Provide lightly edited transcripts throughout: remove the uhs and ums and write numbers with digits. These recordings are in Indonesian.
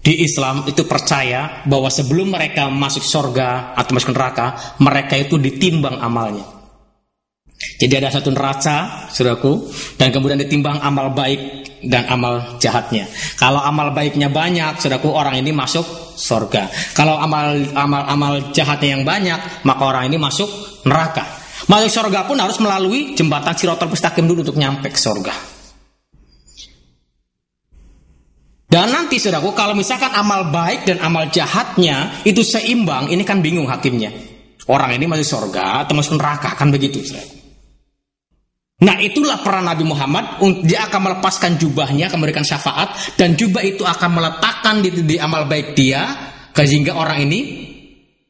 di Islam itu percaya bahwa sebelum mereka masuk surga atau masuk neraka, mereka itu ditimbang amalnya. Jadi ada satu neraca, saudaraku, dan kemudian ditimbang amal baik dan amal jahatnya. Kalau amal baiknya banyak, saudaraku, orang ini masuk surga. Kalau amal jahatnya yang banyak, maka orang ini masuk neraka. Masuk surga pun harus melalui jembatan Shiratal Mustaqim dulu untuk nyampe ke surga. Dan nanti saudaraku, kalau misalkan amal baik dan amal jahatnya itu seimbang, ini kan bingung hakimnya. Orang ini masuk surga atau masuk neraka, kan begitu, saudaraku. Nah, itulah peran Nabi Muhammad. Dia akan melepaskan jubahnya, akan memberikan syafaat, dan jubah itu akan meletakkan di amal baik dia, sehingga orang ini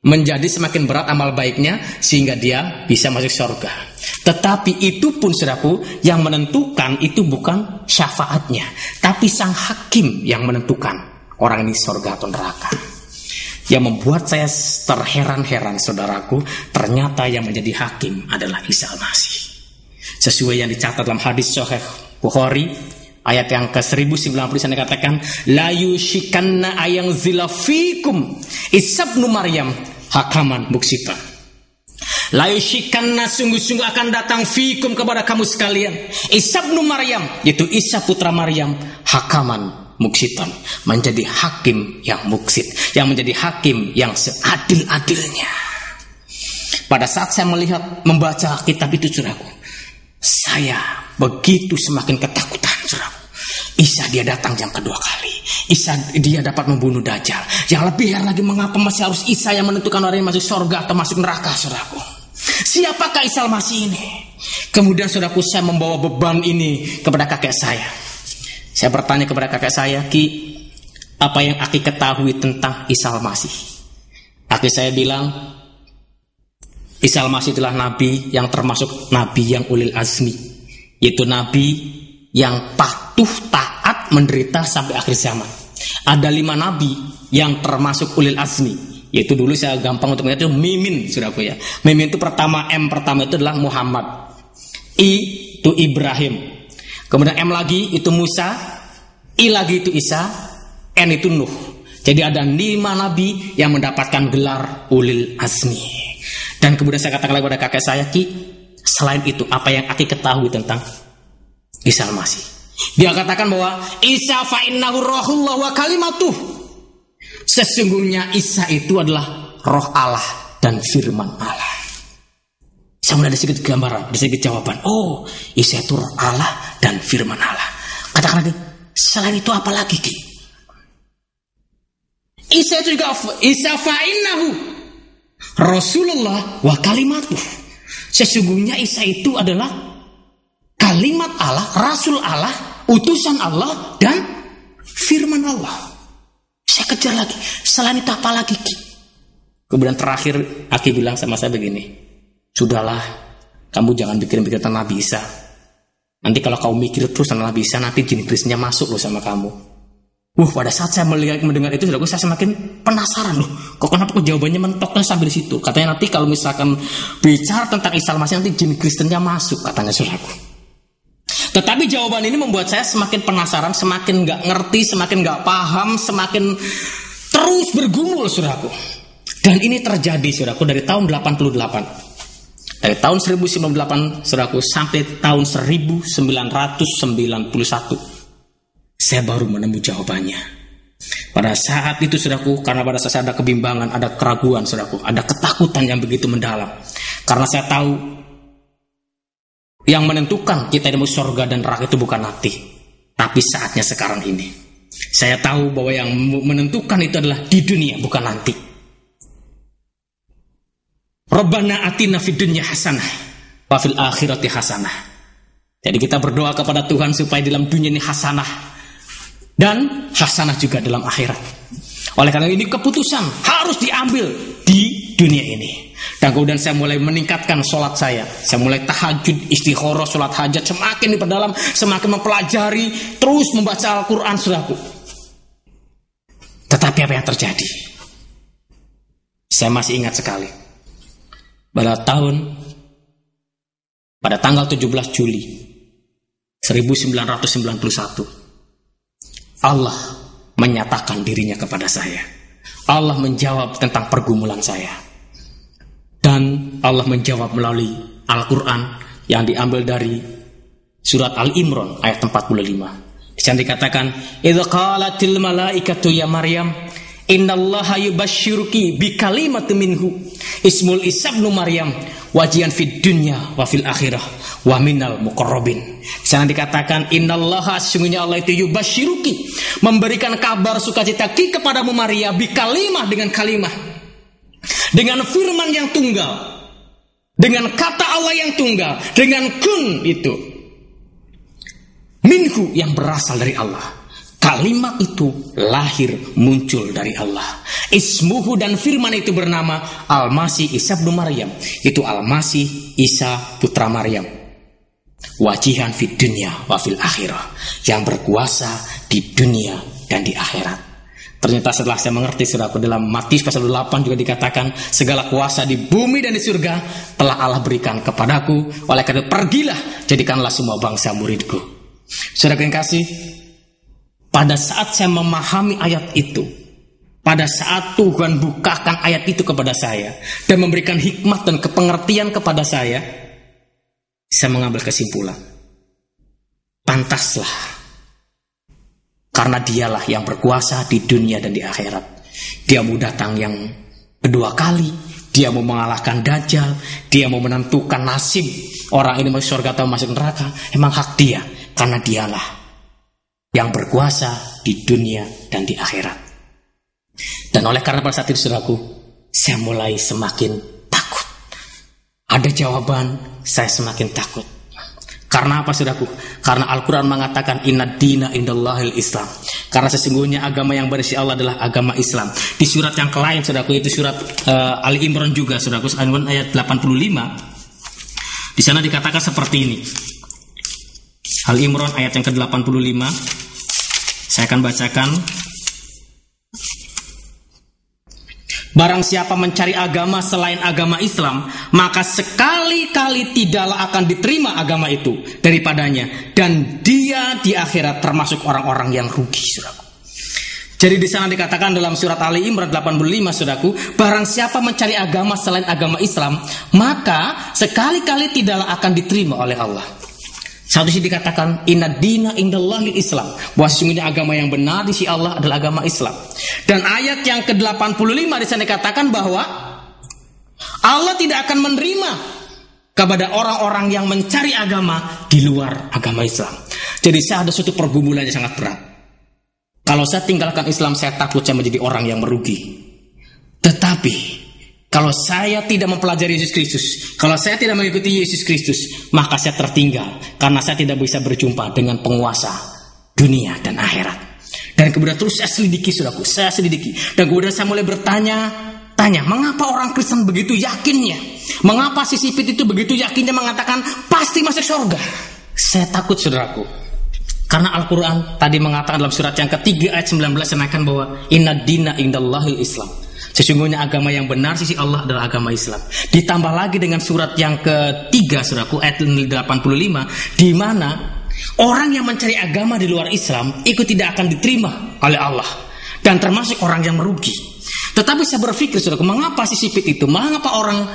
menjadi semakin berat amal baiknya, sehingga dia bisa masuk surga. Tetapi itu pun, saudaraku, yang menentukan itu bukan syafaatnya, tapi sang hakim yang menentukan orang ini surga atau neraka. Yang membuat saya terheran-heran, saudaraku, ternyata yang menjadi hakim adalah Isa Al-Masih. Sesuai yang dicatat dalam hadis Sahih Bukhari, ayat yang ke-1090 sana dikatakan, la yushikanna ayang zilafikum Isa ibnu Maryam hakaman muksita. La yushikanna, sungguh-sungguh akan datang fikum kepada kamu sekalian Isa ibnu Maryam, yaitu Isa putra Maryam, hakaman muksitan, menjadi hakim yang muksit, yang menjadi hakim yang seadil-adilnya. Pada saat saya membaca kitab itu, saudaraku, saya begitu semakin ketakutan, saudaraku. Isa dia datang yang kedua kali. Isa dia dapat membunuh Dajjal. Yang lebih heran lagi, mengapa masih harus Isa yang menentukan orang yang masuk surga atau masuk neraka, saudaraku? Siapakah Isa Al-Masih ini? Kemudian, saudaraku, saya membawa beban ini kepada kakek saya. Saya bertanya kepada kakek saya, Ki, apa yang Aki ketahui tentang Isa Al-Masih? Aki saya bilang, Isa Al-Masih adalah nabi yang termasuk nabi yang ulil azmi, yaitu nabi yang patuh, taat, menderita sampai akhir zaman. Ada 5 nabi yang termasuk ulil azmi, yaitu dulu saya gampang untuk melihat itu Mimin, saudaraku ya. Mimin itu pertama, M pertama itu adalah Muhammad, I itu Ibrahim, kemudian M lagi itu Musa, I lagi itu Isa, N itu Nuh. Jadi ada 5 nabi yang mendapatkan gelar ulil azmi. Dan kemudian saya katakan lagi kepada kakek saya, Ki, selain itu apa yang Aki ketahui tentang Isa Al-Masih? Dia katakan bahwa Isa fa innahu rohullah wa kalimatuh. Sesungguhnya Isa itu adalah roh Allah dan firman Allah. Saya mulai ada sedikit gambaran, ada sedikit jawaban. Oh, Isa itu roh Allah dan firman Allah. Katakan lagi, selain itu apa lagi, Ki? Isa itu juga Isa fa innahu Rasulullah wa kalimatuh. Sesungguhnya Isa itu adalah kalimat Allah, Rasul Allah, utusan Allah, dan firman Allah. Saya kejar lagi, selain itu apa lagi, Ki? Kemudian terakhir Aki bilang sama saya begini, sudahlah, kamu jangan pikir-pikir tentang Nabi Isa. Nanti kalau kamu mikir terus tentang Nabi Isa, nanti jin iblisnya masuk loh sama kamu. Pada saat saya mendengar itu, saya semakin penasaran loh. Kenapa jawabannya mentoknya sampai di situ? Katanya nanti kalau misalkan bicara tentang Isa Al-Masih, nanti jin Kristennya masuk, katanya, saudaraku. Tetapi jawaban ini membuat saya semakin penasaran, semakin nggak ngerti, semakin nggak paham, semakin terus bergumul, saudaraku. Dan ini terjadi, saudaraku, dari tahun 88. Dari tahun 1998, saudaraku, sampai tahun 1991. Saya baru menemukan jawabannya. Pada saat itu, saudaraku, karena pada saat saya ada kebimbangan, ada keraguan, saudaraku, ada ketakutan yang begitu mendalam. Karena saya tahu yang menentukan kita di surga dan neraka itu bukan nanti, tapi saatnya sekarang ini. Saya tahu bahwa yang menentukan itu adalah di dunia, bukan nanti. Rabbana atina fid dunya hasanah wa fil akhirati hasanah. Jadi kita berdoa kepada Tuhan supaya dalam dunia ini hasanah dan hasanah juga dalam akhirat. Oleh karena ini keputusan harus diambil di dunia ini. Dan kemudian saya mulai meningkatkan sholat saya. Saya mulai tahajud, istikharah, sholat hajat, semakin diperdalam, semakin mempelajari, terus membaca Al-Quran, saudaraku. Tetapi apa yang terjadi? Saya masih ingat sekali. Pada tanggal 17 Juli 1991, Allah menyatakan dirinya kepada saya. Allah menjawab tentang pergumulan saya. Dan Allah menjawab melalui Al-Quran yang diambil dari surat Al-Imran ayat 45. Di sana dikatakan, "Idza qalatil malaikatu ya Maryam, innallaha yubashshiruki bi kalimatin minhu ismul Isa ibnu Maryam wajihan fid dunya wa fil akhirah wa minal muqarrabin." Di sana dikatakan, innallaha, sesungguhnya Allah itu yubashshiruki, memberikan kabar sukacita kepadamu Maria, bi kalimah, dengan kalimah, dengan firman yang tunggal, dengan kata Allah yang tunggal, dengan kun itu minhu, yang berasal dari Allah. Kalimat itu lahir muncul dari Allah. Ismuhu, dan firman itu bernama Al-Masih Isa bin Maryam. Itu Al-Masih Isa putra Maryam. Wajihan fid dunya wa fil akhirah, yang berkuasa di dunia dan di akhirat. Ternyata setelah saya mengerti, saudaraku, dalam Matius pasal 8 juga dikatakan, segala kuasa di bumi dan di surga telah Allah berikan kepadaku. Oleh karena itu pergilah, jadikanlah semua bangsa muridku. Saudara yang kasih, pada saat saya memahami ayat itu, pada saat Tuhan bukakan ayat itu kepada saya dan memberikan hikmat dan kepengertian kepada saya mengambil kesimpulan, pantaslah, karena dialah yang berkuasa di dunia dan di akhirat. Dia mau datang yang kedua kali, dia mau mengalahkan Dajjal, dia mau menentukan nasib orang ini masuk surga atau masuk neraka. Emang hak dia, karena dialah yang berkuasa di dunia dan di akhirat. Dan oleh karena pada saat itu, saudaraku, saya mulai semakin takut. Ada jawaban, saya semakin takut. Karena apa, saudaraku? Karena Al-Quran mengatakan, inna dina indallahil Islam. Karena sesungguhnya agama yang berisi Allah adalah agama Islam. Di surat yang lain, saudaraku, itu surat Ali Imran juga, saudaraku, ayat 85. Di sana dikatakan seperti ini. Al Imran ayat yang ke-85. Saya akan bacakan. Barang siapa mencari agama selain agama Islam, maka sekali-kali tidaklah akan diterima agama itu daripadanya, dan dia di akhirat termasuk orang-orang yang rugi, saudaraku. Jadi di sana dikatakan dalam surat Ali Imran 85, saudaraku, barang siapa mencari agama selain agama Islam, maka sekali-kali tidaklah akan diterima oleh Allah. Satu sisi dikatakan inna dina indallahil Islam, bahwa sesungguhnya agama yang benar di sisi Allah adalah agama Islam. Dan ayat yang ke-85 di sana dikatakan bahwa Allah tidak akan menerima kepada orang-orang yang mencari agama di luar agama Islam. Jadi saya ada suatu pergumulan yang sangat berat. Kalau saya tinggalkan Islam, saya takut saya menjadi orang yang merugi. Tetapi kalau saya tidak mempelajari Yesus Kristus, kalau saya tidak mengikuti Yesus Kristus, maka saya tertinggal, karena saya tidak bisa berjumpa dengan penguasa dunia dan akhirat. Dan kemudian terus saya selidiki, saudaraku, saya selidiki. Dan kemudian saya mulai bertanya, mengapa orang Kristen begitu yakinnya? Mengapa si sipit itu begitu yakinnya mengatakan pasti masuk surga? Saya takut, saudaraku. Karena Al-Quran tadi mengatakan dalam surat yang ketiga ayat 19 menyatakan bahwa inna dina indallahil Islam. Sesungguhnya agama yang benar sisi Allah adalah agama Islam. Ditambah lagi dengan surat yang ketiga, saudaraku, ayat 85, di mana orang yang mencari agama di luar Islam itu tidak akan diterima oleh Allah dan termasuk orang yang merugi. Tetapi saya berpikir, saudaraku, mengapa si sipit itu, mengapa orang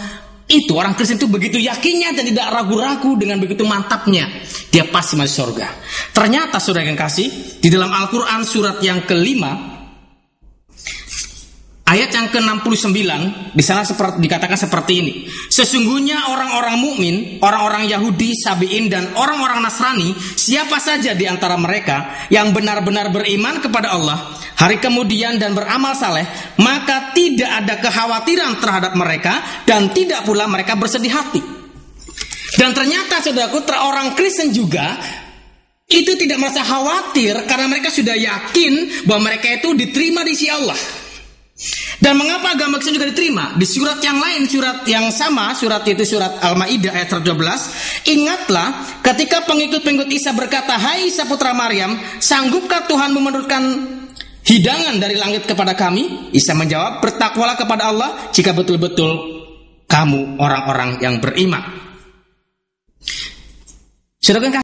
Kristen itu begitu yakinnya dan tidak ragu-ragu, dengan begitu mantapnya dia pasti masuk surga. Ternyata, saudara yang kasih, di dalam Al-Quran surat yang kelima ayat yang ke-69 di sana dikatakan seperti ini. Sesungguhnya orang-orang mukmin, orang-orang Yahudi, Sabi'in, dan orang-orang Nasrani, siapa saja di antara mereka yang benar-benar beriman kepada Allah, hari kemudian dan beramal saleh, maka tidak ada kekhawatiran terhadap mereka dan tidak pula mereka bersedih hati. Dan ternyata, saudaraku, orang Kristen juga itu tidak merasa khawatir karena mereka sudah yakin bahwa mereka itu diterima di sisi Allah. Dan mengapa agama Kristen juga diterima? Di surat yang lain, surat yang sama, surat itu surat Al-Maidah ayat 12. Ingatlah ketika pengikut-pengikut Isa berkata, hai Isa putra Maryam, sanggupkah Tuhan menurunkan hidangan dari langit kepada kami? Isa menjawab, bertakwalah kepada Allah jika betul-betul kamu orang-orang yang beriman. Saudara